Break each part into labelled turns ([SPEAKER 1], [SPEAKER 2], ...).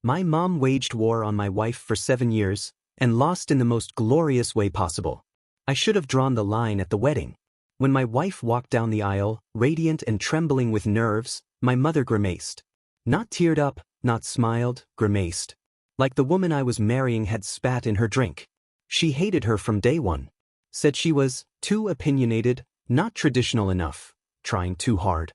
[SPEAKER 1] My mom waged war on my wife for 7 years, and lost in the most glorious way possible. I should have drawn the line at the wedding. When my wife walked down the aisle, radiant and trembling with nerves, my mother grimaced. Not teared up, not smiled, grimaced. Like the woman I was marrying had spat in her drink. She hated her from day one. Said she was too opinionated, not traditional enough, trying too hard.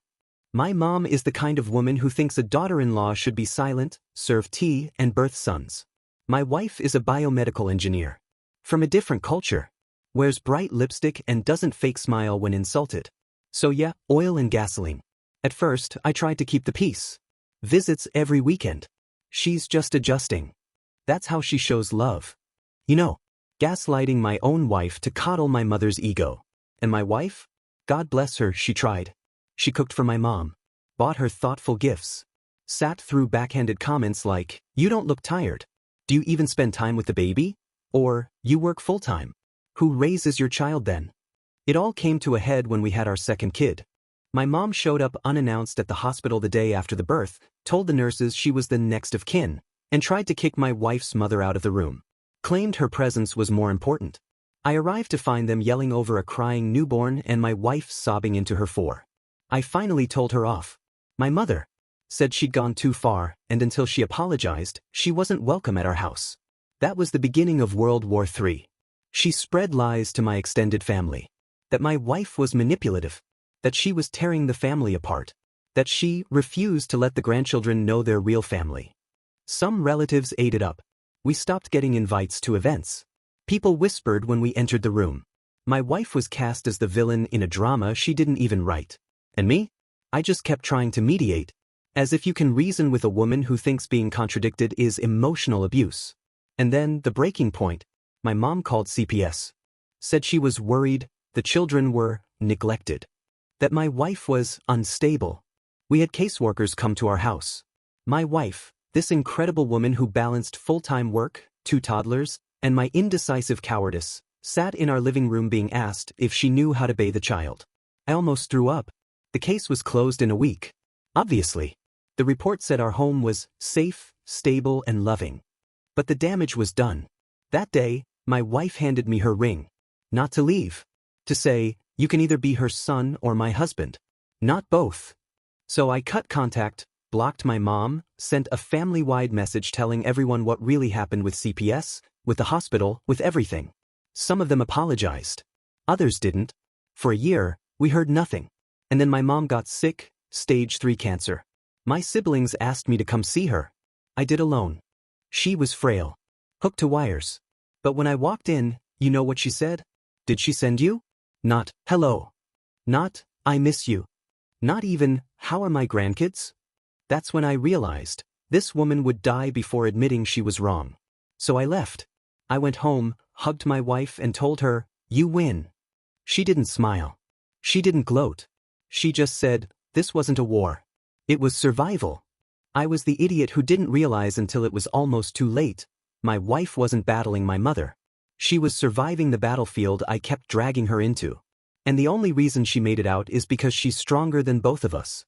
[SPEAKER 1] My mom is the kind of woman who thinks a daughter-in-law should be silent, serve tea, and birth sons. My wife is a biomedical engineer. From a different culture. Wears bright lipstick and doesn't fake smile when insulted. So yeah, oil and gasoline. At first, I tried to keep the peace. Visits every weekend. She's just adjusting. That's how she shows love. You know, gaslighting my own wife to coddle my mother's ego. And my wife? God bless her, she tried. She cooked for my mom. Bought her thoughtful gifts. Sat through backhanded comments like, "You don't look tired. Do you even spend time with the baby?" Or, "You work full-time. Who raises your child then?" It all came to a head when we had our second kid. My mom showed up unannounced at the hospital the day after the birth, told the nurses she was the next of kin, and tried to kick my wife's mother out of the room. Claimed her presence was more important. I arrived to find them yelling over a crying newborn and my wife sobbing into her fore. I finally told her off. My mother said she'd gone too far, and until she apologized, she wasn't welcome at our house. That was the beginning of World War III. She spread lies to my extended family. That my wife was manipulative. That she was tearing the family apart. That she refused to let the grandchildren know their real family. Some relatives ate it up. We stopped getting invites to events. People whispered when we entered the room. My wife was cast as the villain in a drama she didn't even write. And me? I just kept trying to mediate. As if you can reason with a woman who thinks being contradicted is emotional abuse. And then, the breaking point, my mom called CPS. Said she was worried the children were neglected. That my wife was unstable. We had caseworkers come to our house. My wife, this incredible woman who balanced full-time work, 2 toddlers, and my indecisive cowardice, sat in our living room being asked if she knew how to bathe a child. I almost threw up. The case was closed in a week. Obviously. The report said our home was safe, stable, and loving. But the damage was done. That day, my wife handed me her ring. Not to leave. To say, "You can either be her son or my husband. Not both." So I cut contact, blocked my mom, sent a family-wide message telling everyone what really happened with CPS, with the hospital, with everything. Some of them apologized. Others didn't. For a year, we heard nothing. And then my mom got sick, stage 3 cancer. My siblings asked me to come see her. I did alone. She was frail. Hooked to wires. But when I walked in, you know what she said? "Did she send you?" Not, "Hello." Not, "I miss you." Not even, "How are my grandkids?" That's when I realized, this woman would die before admitting she was wrong. So I left. I went home, hugged my wife and told her, "You win." She didn't smile. She didn't gloat. She just said, this wasn't a war. It was survival. I was the idiot who didn't realize until it was almost too late. My wife wasn't battling my mother. She was surviving the battlefield I kept dragging her into. And the only reason she made it out is because she's stronger than both of us.